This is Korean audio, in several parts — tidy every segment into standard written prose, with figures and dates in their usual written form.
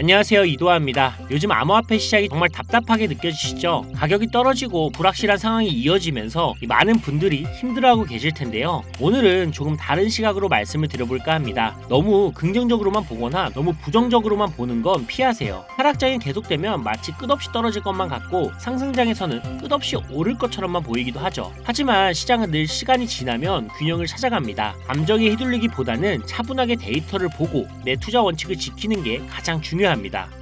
안녕하세요, 이도하입니다. 요즘 암호화폐 시장이 정말 답답하게 느껴지시죠? 가격이 떨어지고 불확실한 상황이 이어지면서 많은 분들이 힘들어하고 계실 텐데요. 오늘은 조금 다른 시각으로 말씀을 드려볼까 합니다. 너무 긍정적으로만 보거나 너무 부정적으로만 보는 건 피하세요. 하락장이 계속되면 마치 끝없이 떨어질 것만 같고 상승장에서는 끝없이 오를 것처럼만 보이기도 하죠. 하지만 시장은 늘 시간이 지나면 균형을 찾아갑니다. 감정에 휘둘리기보다는 차분하게 데이터를 보고 내 투자 원칙을 지키는 게 가장 중요합니다.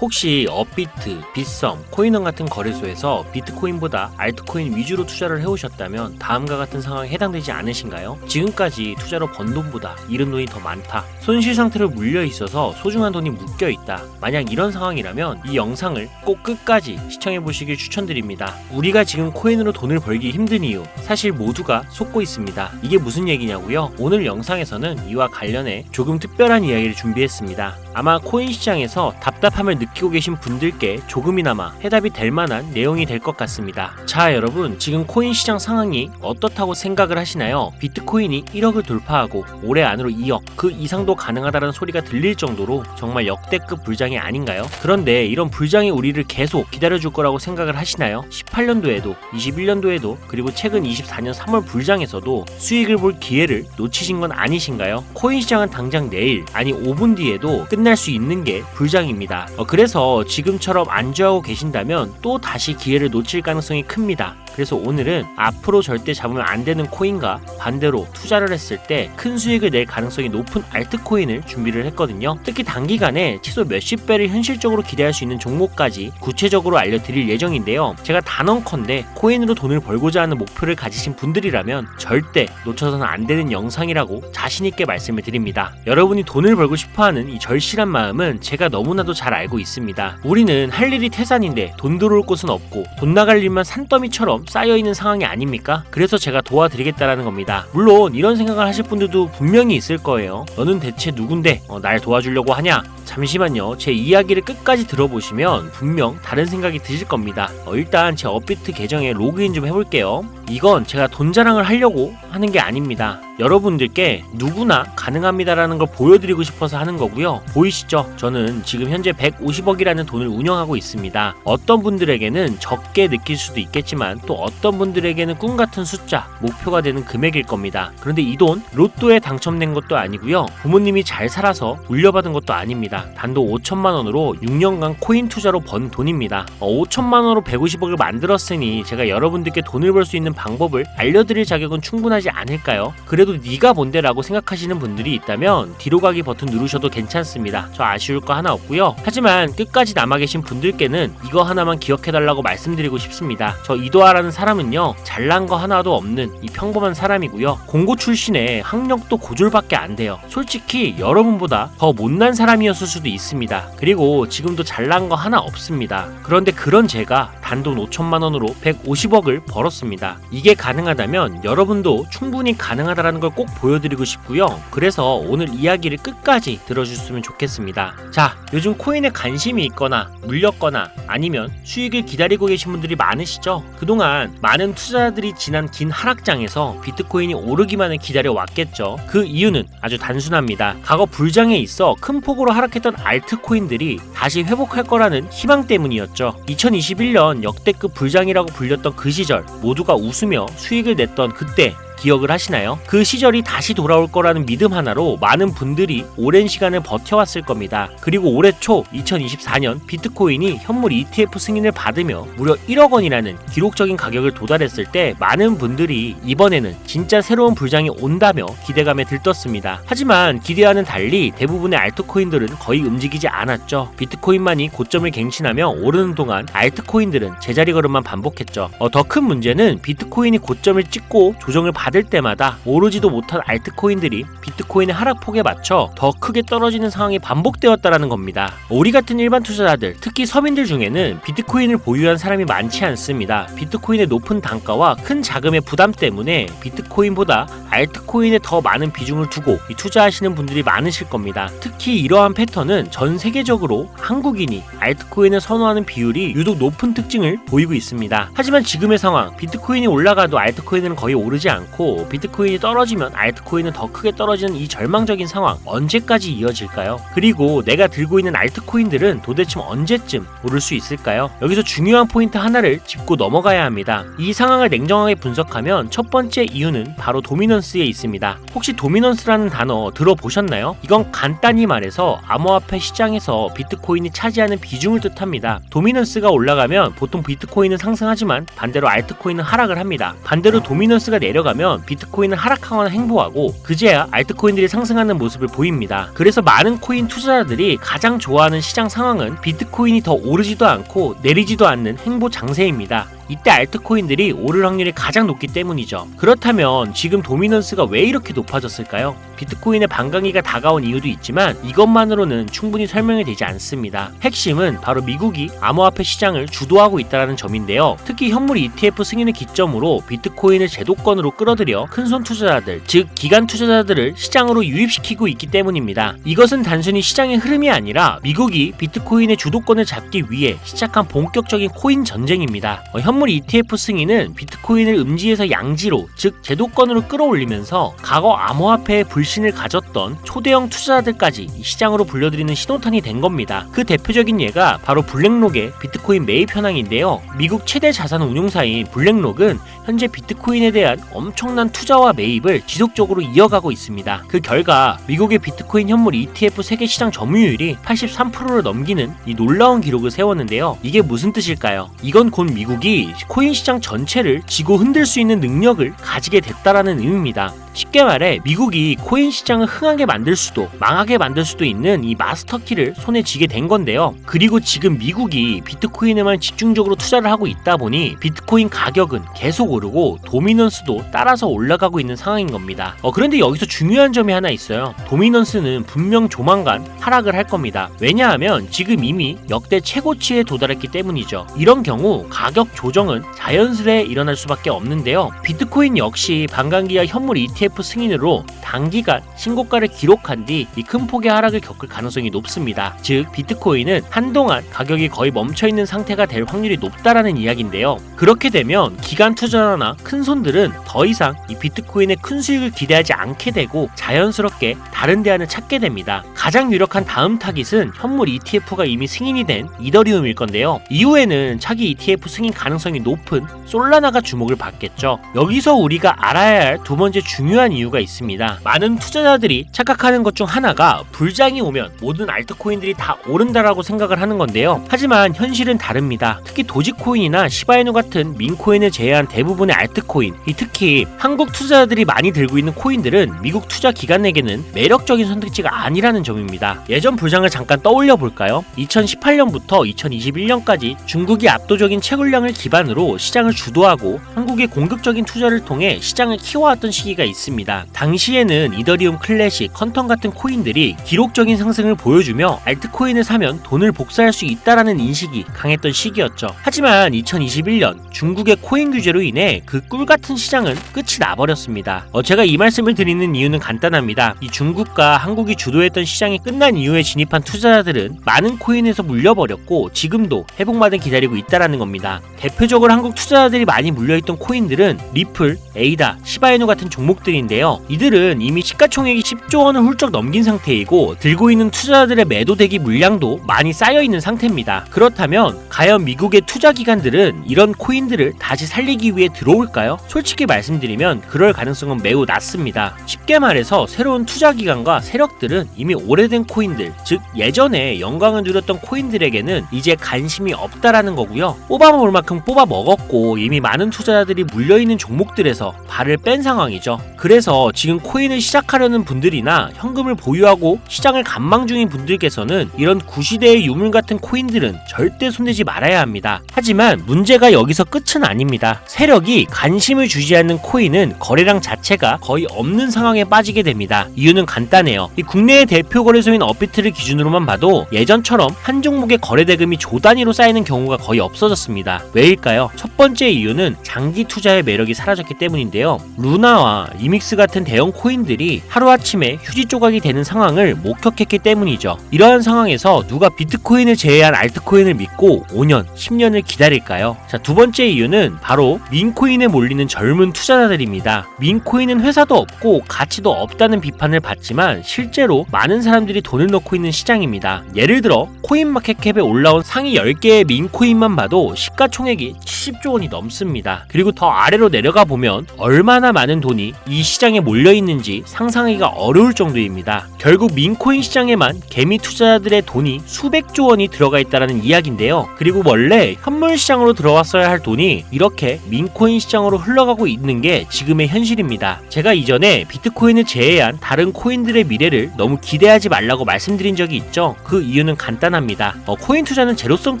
혹시 업비트, 빗썸, 코인원 같은 거래소에서 비트코인보다 알트코인 위주로 투자를 해오셨다면 다음과 같은 상황에 해당되지 않으신가요? 지금까지 투자로 번 돈보다 잃은 돈이 더 많다. 손실 상태로 물려 있어서 소중한 돈이 묶여 있다. 만약 이런 상황이라면 이 영상을 꼭 끝까지 시청해 보시길 추천드립니다. 우리가 지금 코인으로 돈을 벌기 힘든 이유, 사실 모두가 속고 있습니다. 이게 무슨 얘기냐고요? 오늘 영상에서는 이와 관련해 조금 특별한 이야기를 준비했습니다. 아마 코인 시장에서 답답함을 느끼고 계신 분들께 조금이나마 해답이 될 만한 내용이 될 것 같습니다. 자, 여러분, 지금 코인 시장 상황이 어떻다고 생각을 하시나요? 비트코인이 1억을 돌파하고 올해 안으로 2억, 그 이상도 가능하다는 소리가 들릴 정도로 정말 역대급 불장이 아닌가요? 그런데 이런 불장이 우리를 계속 기다려줄 거라고 생각을 하시나요? 18년도에도, 21년도에도, 그리고 최근 24년 3월 불장에서도 수익을 볼 기회를 놓치신 건 아니신가요? 코인 시장은 당장 내일, 아니 5분 뒤에도 끝날 수 있는 게 불장입니다. 그래서 지금처럼 안주하고 계신다면 또 다시 기회를 놓칠 가능성이 큽니다. 그래서 오늘은 앞으로 절대 잡으면 안 되는 코인과 반대로 투자를 했을 때 큰 수익을 낼 가능성이 높은 알트코인을 준비를 했거든요. 특히 단기간에 최소 몇십 배를 현실적으로 기대할 수 있는 종목까지 구체적으로 알려드릴 예정인데요. 제가 단언컨대 코인으로 돈을 벌고자 하는 목표를 가지신 분들이라면 절대 놓쳐서는 안 되는 영상이라고 자신있게 말씀을 드립니다. 여러분이 돈을 벌고 싶어하는 이 절실한 마음은 제가 너무나도 잘 알고 있습니다. 우리는 할 일이 태산인데 돈 들어올 곳은 없고 돈 나갈 일만 산더미처럼 쌓여있는 상황이 아닙니까? 그래서 제가 도와드리겠다라는 겁니다. 물론 이런 생각을 하실 분들도 분명히 있을 거예요. 너는 대체 누군데 날 도와주려고 하냐? 잠시만요. 제 이야기를 끝까지 들어보시면 분명 다른 생각이 드실 겁니다. 일단 제 업비트 계정에 로그인 좀 해볼게요. 이건 제가 돈 자랑을 하려고 하는 게 아닙니다. 여러분들께 누구나 가능합니다라는 걸 보여드리고 싶어서 하는 거고요. 보이시죠? 저는 지금 현재 150억이라는 돈을 운영하고 있습니다. 어떤 분들에게는 적게 느낄 수도 있겠지만 또 어떤 분들에게는 꿈 같은 숫자, 목표가 되는 금액일 겁니다. 그런데 이 돈 로또에 당첨된 것도 아니고요. 부모님이 잘 살아서 물려받은 것도 아닙니다. 단돈 5천만 원으로 6년간 코인 투자로 번 돈입니다. 5천만 원으로 150억을 만들었으니 제가 여러분들께 돈을 벌 수 있는 방법을 알려드릴 자격은 충분하지 않을까요? 그래도 네가 뭔데 라고 생각하시는 분들이 있다면 뒤로 가기 버튼 누르셔도 괜찮습니다. 저 아쉬울 거 하나 없고요. 하지만 끝까지 남아 계신 분들께는 이거 하나만 기억해달라고 말씀드리고 싶습니다. 저 이도하라는 사람은요, 잘난 거 하나도 없는 이 평범한 사람이고요. 공고 출신에 학력도 고졸밖에 안 돼요. 솔직히 여러분보다 더 못난 사람이었을 수도 있습니다. 그리고 지금도 잘난 거 하나 없습니다. 그런데 그런 제가 단돈 5천만 원으로 150억을 벌었습니다. 이게 가능하다면 여러분도 충분히 가능하다라는 걸 꼭 보여드리고 싶고요. 그래서 오늘 이야기를 끝까지 들어주셨으면 좋겠습니다. 자, 요즘 코인에 관심이 있거나 물렸거나 아니면 수익을 기다리고 계신 분들이 많으시죠? 그동안 많은 투자자들이 지난 긴 하락장에서 비트코인이 오르기만을 기다려왔겠죠. 그 이유는 아주 단순합니다. 과거 불장에 있어 큰 폭으로 하락했던 알트코인들이 다시 회복할 거라는 희망 때문이었죠. 2021년 역대급 불장이라고 불렸던 그 시절 모두가 웃으며 수익을 냈던 그때 기억을 하시나요? 그 시절이 다시 돌아올 거라는 믿음 하나로 많은 분들이 오랜 시간을 버텨왔을 겁니다. 그리고 올해 초 2024년 비트코인이 현물 ETF 승인을 받으며 무려 1억 원이라는 기록적인 가격을 도달했을 때 많은 분들이 이번에는 진짜 새로운 불장이 온다며 기대감에 들떴습니다. 하지만 기대와는 달리 대부분의 알트코인들은 거의 움직이지 않았죠. 비트코인만이 고점을 갱신하며 오르는 동안 알트코인들은 제자리 걸음만 반복했죠. 더 큰 문제는 비트코인이 고점을 찍고 조정을 받을 때마다 오르지도 못한 알트코인들이 비트코인의 하락폭에 맞춰 더 크게 떨어지는 상황이 반복되었다라는 겁니다. 우리 같은 일반 투자자들, 특히 서민들 중에는 비트코인을 보유한 사람이 많지 않습니다. 비트코인의 높은 단가와 큰 자금의 부담 때문에 비트코인보다 알트코인에 더 많은 비중을 두고 투자하시는 분들이 많으실 겁니다. 특히 이러한 패턴은 전 세계적으로 한국인이 알트코인을 선호하는 비율이 유독 높은 특징을 보이고 있습니다. 하지만 지금의 상황, 비트코인이 올라가도 알트코인은 거의 오르지 않고 않고 비트코인이 떨어지면 알트코인은 더 크게 떨어지는 이 절망적인 상황 언제까지 이어질까요? 그리고 내가 들고 있는 알트코인들은 도대체 언제쯤 오를 수 있을까요? 여기서 중요한 포인트 하나를 짚고 넘어가야 합니다. 이 상황을 냉정하게 분석하면 첫 번째 이유는 바로 도미넌스에 있습니다. 혹시 도미넌스라는 단어 들어보셨나요? 이건 간단히 말해서 암호화폐 시장에서 비트코인이 차지하는 비중을 뜻합니다. 도미넌스가 올라가면 보통 비트코인은 상승하지만 반대로 알트코인은 하락을 합니다. 반대로 도미넌스가 내려가면 비트코인은 하락하거나 행보하고 그제야 알트코인들이 상승하는 모습을 보입니다. 그래서 많은 코인 투자자들이 가장 좋아하는 시장 상황은 비트코인이 더 오르지도 않고 내리지도 않는 행보 장세입니다. 이때 알트코인들이 오를 확률이 가장 높기 때문이죠. 그렇다면 지금 도미넌스가 왜 이렇게 높아졌을까요? 비트코인의 반강기가 다가온 이유도 있지만 이것만으로는 충분히 설명이 되지 않습니다. 핵심은 바로 미국이 암호화폐 시장을 주도하고 있다는 점인데요. 특히 현물 ETF 승인을 기점으로 비트코인을 제도권으로 끌어들여 큰손 투자자들, 즉 기관 투자자들을 시장으로 유입시키고 있기 때문입니다. 이것은 단순히 시장의 흐름이 아니라 미국이 비트코인의 주도권을 잡기 위해 시작한 본격적인 코인 전쟁입니다. 현물 ETF 승인은 비트코인을 음지에서 양지로, 즉 제도권으로 끌어올리면서 과거 암호화폐에 불신을 가졌던 초대형 투자자들까지 시장으로 불러들이는 신호탄이 된 겁니다. 그 대표적인 예가 바로 블랙록의 비트코인 매입 현황인데요. 미국 최대 자산 운용사인 블랙록은 현재 비트코인에 대한 엄청난 투자와 매입을 지속적으로 이어가고 있습니다. 그 결과 미국의 비트코인 현물 ETF 세계 시장 점유율이 83%를 넘기는 이 놀라운 기록을 세웠는데요. 이게 무슨 뜻일까요? 이건 곧 미국이 코인 시장 전체를 쥐고 흔들 수 있는 능력을 가지게 됐다라는 의미입니다. 쉽게 말해 미국이 코인 시장을 흥하게 만들 수도 망하게 만들 수도 있는 이 마스터키를 손에 쥐게 된 건데요. 그리고 지금 미국이 비트코인에만 집중적으로 투자를 하고 있다 보니 비트코인 가격은 계속 오르고 도미넌스도 따라서 올라가고 있는 상황인 겁니다. 그런데 여기서 중요한 점이 하나 있어요. 도미넌스는 분명 조만간 하락을 할 겁니다. 왜냐하면 지금 이미 역대 최고치에 도달했기 때문이죠. 이런 경우 가격 조정은 자연스레 일어날 수밖에 없는데요. 비트코인 역시 반감기와 현물 ETF 승인으로 단기간 신고가를 기록한 뒤 이 큰 폭의 하락을 겪을 가능성이 높습니다. 즉 비트코인은 한동안 가격이 거의 멈춰있는 상태가 될 확률이 높다라는 이야기인데요. 그렇게 되면 기관 투자자나 큰 손들은 더 이상 이 비트코인의 큰 수익을 기대하지 않게 되고 자연스럽게 다른 대안을 찾게 됩니다. 가장 유력한 다음 타깃은 현물 ETF가 이미 승인이 된 이더리움일 건데요. 이후에는 차기 ETF 승인 가능성이 높은 솔라나가 주목을 받겠죠. 여기서 우리가 알아야 할 두 번째 중요한 이유가 있습니다. 많은 투자자들이 착각하는 것 중 하나가 불장이 오면 모든 알트코인들이 다 오른다라고 생각을 하는 건데요. 하지만 현실은 다릅니다. 특히 도지코인이나 시바이누 같은 민코인을 제외한 대부분의 알트코인, 특히 한국 투자자들이 많이 들고 있는 코인들은 미국 투자 기관에게는 매력적인 선택지가 아니라는 점입니다. 예전 불장을 잠깐 떠올려 볼까요? 2018년부터 2021년까지 중국이 압도적인 채굴량을 기반으로 시장을 주도하고 한국의 공격적인 투자를 통해 시장을 키워왔던 시기가 있습니다. 당시에는 이더리움 클래식, 컨텀 같은 코인들이 기록적인 상승을 보여주며 알트코인을 사면 돈을 복사할 수 있다라는 인식이 강했던 시기였죠. 하지만 2021년 중국의 코인 규제로 인해 그 꿀같은 시장은 끝이 나버렸습니다. 제가 이 말씀을 드리는 이유는 간단합니다. 이 중국과 한국이 주도했던 시장이 끝난 이후에 진입한 투자자들은 많은 코인에서 물려버렸고 지금도 회복마저 기다리고 있다라는 겁니다. 대표적으로 한국 투자자들이 많이 물려있던 코인들은 리플, 에이다, 시바이누 같은 종목들인데요. 이들은 이미 시가총액이 10조 원을 훌쩍 넘긴 상태이고 들고 있는 투자자들의 매도 대기 물량도 많이 쌓여있는 상태입니다. 그렇다면 과연 미국의 투자기관들은 이런 코인들을 다시 살리기 위해 들어올까요? 솔직히 말씀드리면 그럴 가능성은 매우 낮습니다. 쉽게 말해서 새로운 투자기관과 세력들은 이미 오래된 코인들, 즉 예전에 영광을 누렸던 코인들에게는 이제 관심이 없다라는 거고요. 뽑아먹을 만큼 뽑아먹었고 이미 많은 투자자들이 물려있는 종목들에서 발을 뺀 상황이죠. 그래서 지금 코인을 시작하려는 분들이나 현금을 보유하고 시장을 관망 중인 분들께서는 이런 구시대의 유물 같은 코인들은 절대 손대지 말아야 합니다. 하지만 문제가 여기서 끝은 아닙니다. 세력이 관심을 주지 않는 코인은 거래량 자체가 거의 없는 상황에 빠지게 됩니다. 이유는 간단해요. 이 국내의 대표 거래소인 업비트를 기준으로만 봐도 예전처럼 한 종목의 거래 대금이 조 단위로 쌓이는 경우가 거의 없어졌습니다. 왜일까요? 첫 번째 이유는 장기 투자의 매력이 사라졌기 때문인데요. 루나와 이믹스 같은 대형 코인들이 하루아침에 휴지 조각이 되는 상황을 목격했기 때문이죠. 이러한 상황에서 누가 비트코인을 제외한 알트코인을 믿고 5년, 10년을 기다릴까요? 자, 두 번째 이유는 바로 민코인에 몰리는 젊은 투자자들입니다. 민코인은 회사도 없고 가치도 없다는 비판을 받지만 실제로 많은 사람들이 돈을 넣고 있는 시장입니다. 예를 들어 코인마켓캡에 올라온 상위 10개의 민코인만 봐도 시가총액이 70조 원이 넘습니다. 그리고 더 아래로 내려가 보면 얼마나 많은 돈이 이 시장에 몰려 있는지 상상하기가 어려울 정도입니다. 결국 민코인 시장에만 개미 투자자들의 돈이 수백조 원이 들어가 있다는 이야기인데요. 그리고 원래 현물 시장으로 들어왔어야 할 돈이 이렇게 민코인 시장으로 흘러가고 있는 게 지금의 현실입니다. 제가 이전에 비트코인을 제외한 다른 코인들의 미래를 너무 기대하지 말라고 말씀드린 적이 있죠. 그 이유는 간단합니다. 코인 투자는 제로섬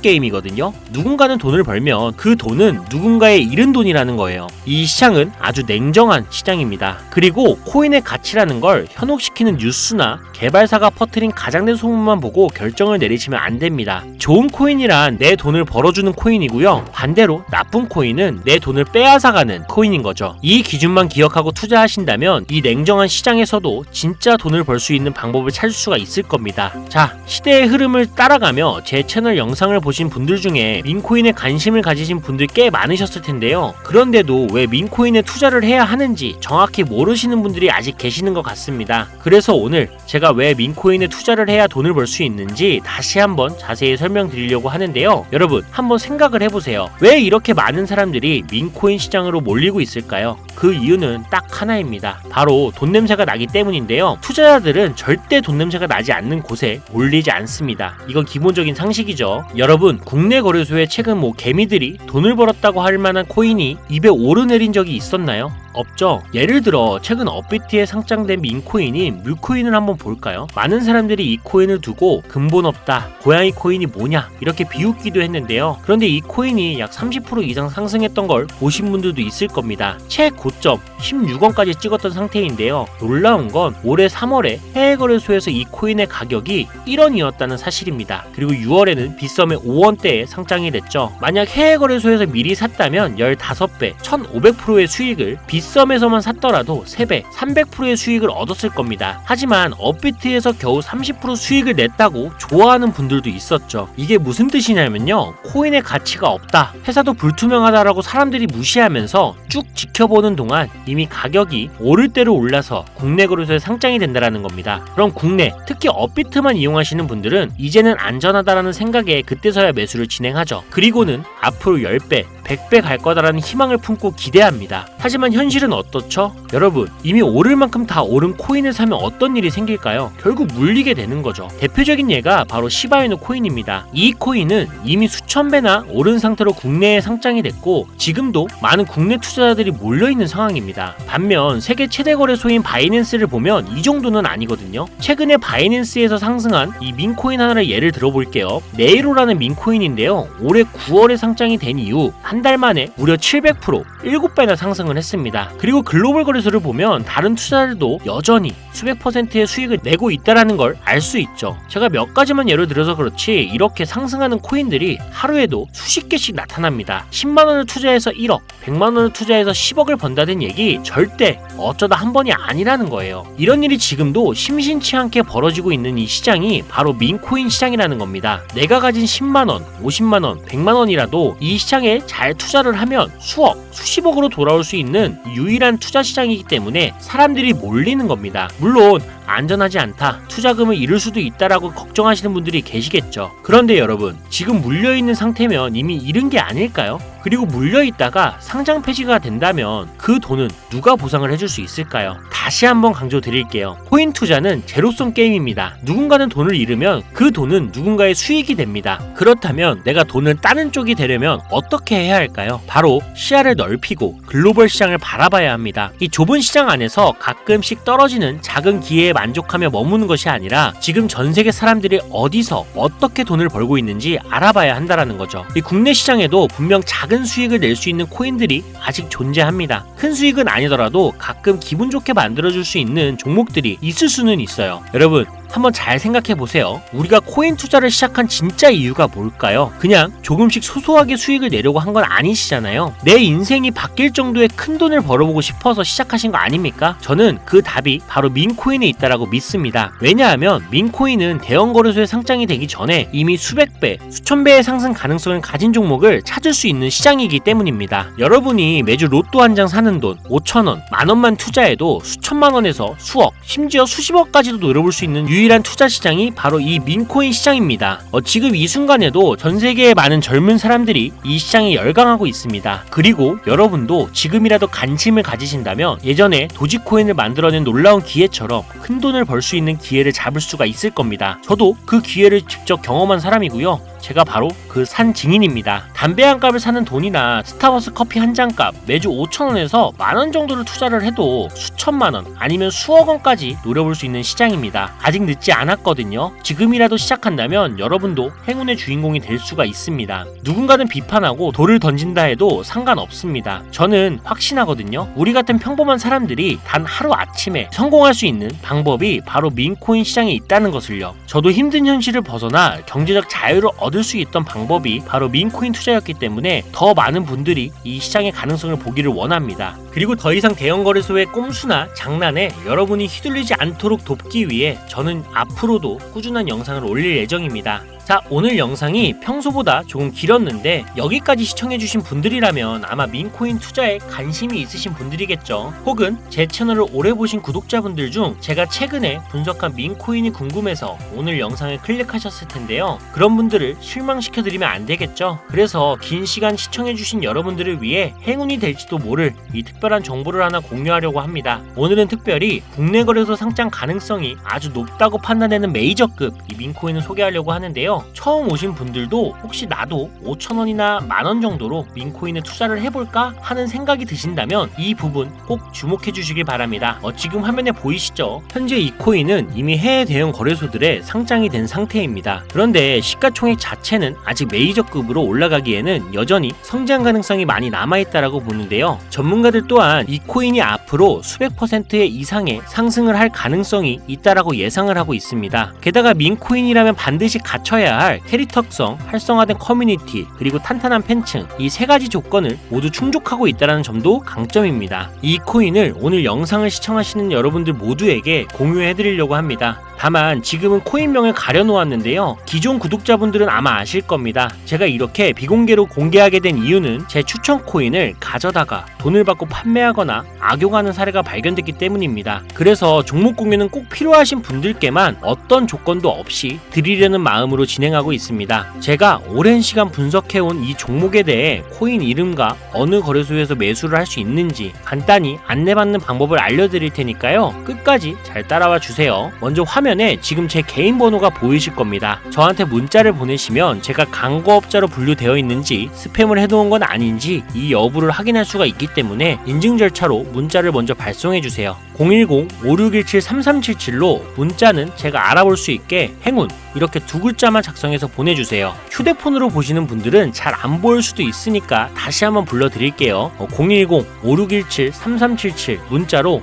게임이거든요. 누군가는 돈을 벌면 그 돈은 누군가의 잃은 돈이라는 거예요. 이 시장은 아주 냉정한 시장입니다. 그리고 코인의 가치라는 걸 현혹시키는 뉴스나 개발사가 퍼뜨린 가장된 소문만 보고 결정을 내리시면 안 됩니다. 좋은 코인이란 내 돈을 벌어주는 코인이고요. 반대로 나쁜 코인은 내 돈을 빼앗아가는 코인인 거죠. 이 기준만 기억하고 투자하신다면 이 냉정한 시장에서도 진짜 돈을 벌 수 있는 방법을 찾을 수가 있을 겁니다. 자, 시대의 흐름을 따라가며 제 채널 영상을 보신 분들 중에 민코인에 관심을 가지신 분들 꽤 많으셨을 텐데요. 그런데도 왜 민코인에 투자를 해야 하는지 정확히 모르시는 분들이 아직 계시는 것 같습니다. 그래서 오늘 제가 왜 민코인에 투자를 해야 돈을 벌 수 있는지 다시 한번 자세히 설명드리려고 하는데요. 여러분, 한번 생각을 해보세요. 왜 이렇게 많은 사람들이 민코인 시장으로 몰리고 있을까요? 그 이유는 딱 하나입니다. 바로 돈 냄새가 나기 때문인데요. 투자자들은 절대 돈 냄새가 나지 않는 곳에 몰리지 않습니다. 이건 기본적인 상식이죠. 여러분, 국내 거래소에 최근 개미들이 돈을 벌었다고 할 만한 코인이 입에 오르내린 적이 있었나요? 없죠. 예를 들어 최근 업비트에 상장된 민코인인 뮤코인을 한번 볼까요? 많은 사람들이 이 코인을 두고 근본 없다, 고양이 코인이 뭐냐 이렇게 비웃기도 했는데요. 그런데 이 코인이 약 30% 이상 상승했던 걸 보신 분들도 있을 겁니다. 최고점 16원까지 찍었던 상태인데요. 놀라운 건 올해 3월에 해외 거래소에서 이 코인의 가격이 1원이었다는 사실입니다. 그리고 6월에는 빗썸에 5원대에 상장이 됐죠. 만약 해외 거래소에서 미리 샀다면 15배, 1500%의 수익을 빗썸에서만 샀더라도 3배, 300%의 수익을 얻었을 겁니다. 하지만 업비트에서 겨우 30% 수익을 냈다고 좋아하는 분들도 있었죠. 이게 무슨 뜻이냐면요. 코인의 가치가 없다, 회사도 불투명하다라고 사람들이 무시하면서 쭉 지켜보는 동안 이미 가격이 오를 대로 올라서 국내 거래소에 상장이 된다는 겁니다. 그럼 국내, 특히 업비트만 이용하시는 분들은 이제는 안전하다라는 생각에 그때서야 매수를 진행하죠. 그리고는 앞으로 10배, 100배 갈 거다라는 희망을 품고 기대합니다. 하지만 현실은 어떻죠? 여러분, 이미 오를 만큼 다 오른 코인을 사면 어떤 일이 생길까요? 결국 물리게 되는 거죠. 대표적인 예가 바로 시바이누 코인입니다. 이 코인은 이미 수천 배나 오른 상태로 국내에 상장이 됐고 지금도 많은 국내 투자자들이 몰려있는 상황입니다. 반면 세계 최대 거래소인 바이낸스를 보면 이 정도는 아니거든요. 최근에 바이낸스에서 상승한 이 민코인 하나를 예를 들어볼게요. 네이로라는 민코인인데요. 올해 9월에 상장이 된 이후 한 달 만에 무려 700%, 7배나 상승을 했습니다. 그리고 글로벌 거래소를 보면 다른 투자자들도 여전히 수백 %의 수익을 내고 있다는 걸 알 수 있죠. 제가 몇 가지만 예를 들어서 그렇지 이렇게 상승하는 코인들이 하루에도 수십 개씩 나타납니다. 10만원을 투자해서 1억, 100만원을 투자해서 10억을 번다는 얘기 절대 어쩌다 한 번이 아니라는 거예요. 이런 일이 지금도 심심치 않게 벌어지고 있는 이 시장이 바로 민코인 시장이라는 겁니다. 내가 가진 10만원, 50만원, 100만원이라도 이 시장에 잘 투자를 하면 수억, 수십억으로 돌아올 수 있는 유일한 투자 시장이기 때문에 사람들이 몰리는 겁니다. 물론 안전하지 않다, 투자금을 잃을 수도 있다라고 걱정하시는 분들이 계시겠죠. 그런데 여러분, 지금 물려있는 상태면 이미 잃은 게 아닐까요? 그리고 물려있다가 상장 폐지가 된다면 그 돈은 누가 보상을 해줄 수 있을까요? 다시 한번 강조드릴게요. 코인 투자는 제로섬 게임입니다. 누군가는 돈을 잃으면 그 돈은 누군가의 수익이 됩니다. 그렇다면 내가 돈을 따는 쪽이 되려면 어떻게 해야 할까요? 바로 시야를 넓히고 글로벌 시장을 바라봐야 합니다. 이 좁은 시장 안에서 가끔씩 떨어지는 작은 기회에 만족하며 머무는 것이 아니라 지금 전 세계 사람들이 어디서 어떻게 돈을 벌고 있는지 알아봐야 한다는 거죠. 이 국내 시장에도 분명 작은 수익을 낼 수 있는 코인들이 아직 존재합니다. 큰 수익은 아니더라도 가끔 기분 좋게 만들어줄 수 있는 종목들이 있을 수는 있어요. 여러분, 한번 잘 생각해 보세요. 우리가 코인 투자를 시작한 진짜 이유가 뭘까요? 그냥 조금씩 소소하게 수익을 내려고 한 건 아니시잖아요. 내 인생이 바뀔 정도의 큰 돈을 벌어보고 싶어서 시작하신 거 아닙니까? 저는 그 답이 바로 민코인에 있다라고 믿습니다. 왜냐하면 민코인은 대형 거래소에 상장이 되기 전에 이미 수백 배, 수천 배의 상승 가능성을 가진 종목을 찾을 수 있는 시장이기 때문입니다. 여러분이 매주 로또 한 장 사는 돈 5,000원, 만원만 투자해도 수천만 원에서 수억, 심지어 수십억까지도 노려볼 수 있는 유일한 투자 시장이 바로 이 민코인 시장입니다. 지금 이 순간에도 전 세계의 많은 젊은 사람들이 이 시장에 열광하고 있습니다. 그리고 여러분도 지금이라도 관심을 가지신다면 예전에 도지코인을 만들어낸 놀라운 기회처럼 큰 돈을 벌 수 있는 기회를 잡을 수가 있을 겁니다. 저도 그 기회를 직접 경험한 사람이고요. 제가 바로 그 산 증인입니다. 담배 한 값을 사는 돈이나 스타벅스 커피 한 잔 값 매주 5,000원에서 만원 정도를 투자를 해도 수천만 원 아니면 수억 원까지 노려볼 수 있는 시장입니다. 아직 늦지 않았거든요. 지금이라도 시작한다면 여러분도 행운의 주인공이 될 수가 있습니다. 누군가는 비판하고 돌을 던진다 해도 상관없습니다. 저는 확신하거든요. 우리 같은 평범한 사람들이 단 하루 아침에 성공할 수 있는 방법이 바로 민코인 시장에 있다는 것을요. 저도 힘든 현실을 벗어나 경제적 자유를 얻을 수 있던 방법이 바로 민코인 투자였기 때문에 더 많은 분들이 이 시장의 가능성을 보기를 원합니다. 그리고 더 이상 대형 거래소의 꼼수나 장난에 여러분이 휘둘리지 않도록 돕기 위해 저는 앞으로도 꾸준한 영상을 올릴 예정입니다. 자, 오늘 영상이 평소보다 조금 길었는데 여기까지 시청해주신 분들이라면 아마 민코인 투자에 관심이 있으신 분들이겠죠. 혹은 제 채널을 오래 보신 구독자분들 중 제가 최근에 분석한 민코인이 궁금해서 오늘 영상을 클릭하셨을 텐데요. 그런 분들을 실망시켜드리면 안 되겠죠. 그래서 긴 시간 시청해주신 여러분들을 위해 행운이 될지도 모를 이 특별한 정보를 하나 공유하려고 합니다. 오늘은 특별히 국내 거래소 상장 가능성이 아주 높다고 판단되는 메이저급 이 민코인을 소개하려고 하는데요. 처음 오신 분들도 혹시 나도 5,000원이나 만원 정도로 민코인에 투자를 해볼까 하는 생각이 드신다면 이 부분 꼭 주목해 주시길 바랍니다. 지금 화면에 보이시죠? 현재 이 코인은 이미 해외 대형 거래소들에 상장이 된 상태입니다. 그런데 시가총액 자체는 아직 메이저급으로 올라가기에는 여전히 성장 가능성이 많이 남아있다라고 보는데요. 전문가들 또한 이 코인이 앞으로 수백 퍼센트의 이상의 상승을 할 가능성이 있다라고 예상을 하고 있습니다. 게다가 민코인이라면 반드시 갖춰야 할 캐릭터성, 활성화된 커뮤니티, 그리고 탄탄한 팬층 이 세 가지 조건을 모두 충족하고 있다는 점도 강점입니다. 이 코인을 오늘 영상을 시청하시는 여러분들 모두에게 공유해드리려고 합니다. 다만 지금은 코인명을 가려놓았는데요. 기존 구독자분들은 아마 아실 겁니다. 제가 이렇게 비공개로 공개하게 된 이유는 제 추천 코인을 가져다가 돈을 받고 판매하거나 악용하는 사례가 발견됐기 때문입니다. 그래서 종목 공유는 꼭 필요하신 분들께만 어떤 조건도 없이 드리려는 마음으로 진행하고 있습니다. 제가 오랜 시간 분석해온 이 종목에 대해 코인 이름과 어느 거래소에서 매수를 할 수 있는지 간단히 안내받는 방법을 알려드릴 테니까요. 끝까지 잘 따라와 주세요. 먼저 화면에 지금 제 개인 번호가 보이실 겁니다. 저한테 문자를 보내시면 제가 광고업자로 분류되어 있는지 스팸을 해놓은 건 아닌지 이 여부를 확인할 수가 있기 때문에 인증 절차로 문자를 먼저 발송해주세요. 010-5617-3377로 문자는 제가 알아볼 수 있게 행운 이렇게 두 글자만 작성해서 보내주세요. 휴대폰으로 보시는 분들은 잘 안 보일 수도 있으니까 다시 한번 불러드릴게요. 010-5617-3377 문자로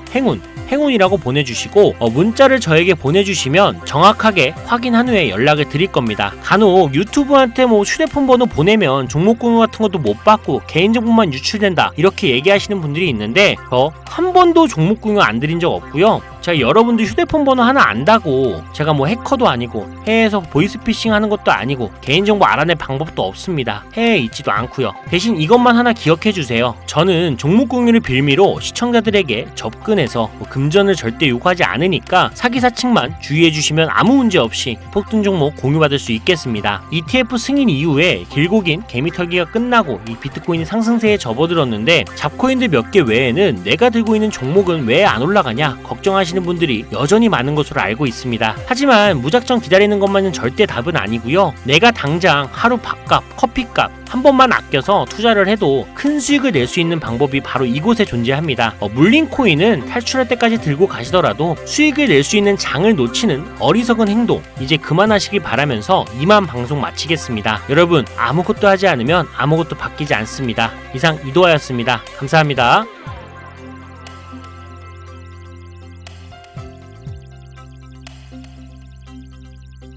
행운이라고 보내주시고 문자를 저에게 보내주시면 정확하게 확인한 후에 연락을 드릴 겁니다. 간혹 유튜브한테 휴대폰 번호 보내면 종목 공유 같은 것도 못 받고 개인정보만 유출된다 이렇게 얘기하시는 분들이 있는데 저 한 번도 종목 공유 안 드린 적 없고요. 제가 여러분들 휴대폰 번호 하나 안다고 제가 해커도 아니고 해외에서 보이스피싱 하는 것도 아니고 개인정보 알아낼 방법도 없습니다. 해외에 있지도 않고요. 대신 이것만 하나 기억해 주세요. 저는 종목 공유를 빌미로 시청자들에게 접근해서 금전을 절대 요구하지 않으니까 사기사측만 주의해 주시면 아무 문제 없이 폭등 종목 공유받을 수 있겠습니다. ETF 승인 이후에 길고 긴 개미털기가 끝나고 이 비트코인이 상승세에 접어들었는데 잡코인들 몇 개 외에는 내가 들고 있는 종목은 왜 안 올라가냐 걱정하시는 분들이 여전히 많은 것으로 알고 있습니다. 하지만 무작정 기다리는 것만은 절대 답은 아니고요. 내가 당장 하루 밥값, 커피값 한 번만 아껴서 투자를 해도 큰 수익을 낼 수 있는 방법이 바로 이곳에 존재합니다. 물린 코인은 탈출할 때까지 들고 가시더라도 수익을 낼 수 있는 장을 놓치는 어리석은 행동 이제 그만하시길 바라면서 이만 방송 마치겠습니다. 여러분 아무것도 하지 않으면 아무것도 바뀌지 않습니다. 이상 이도하였습니다. 감사합니다.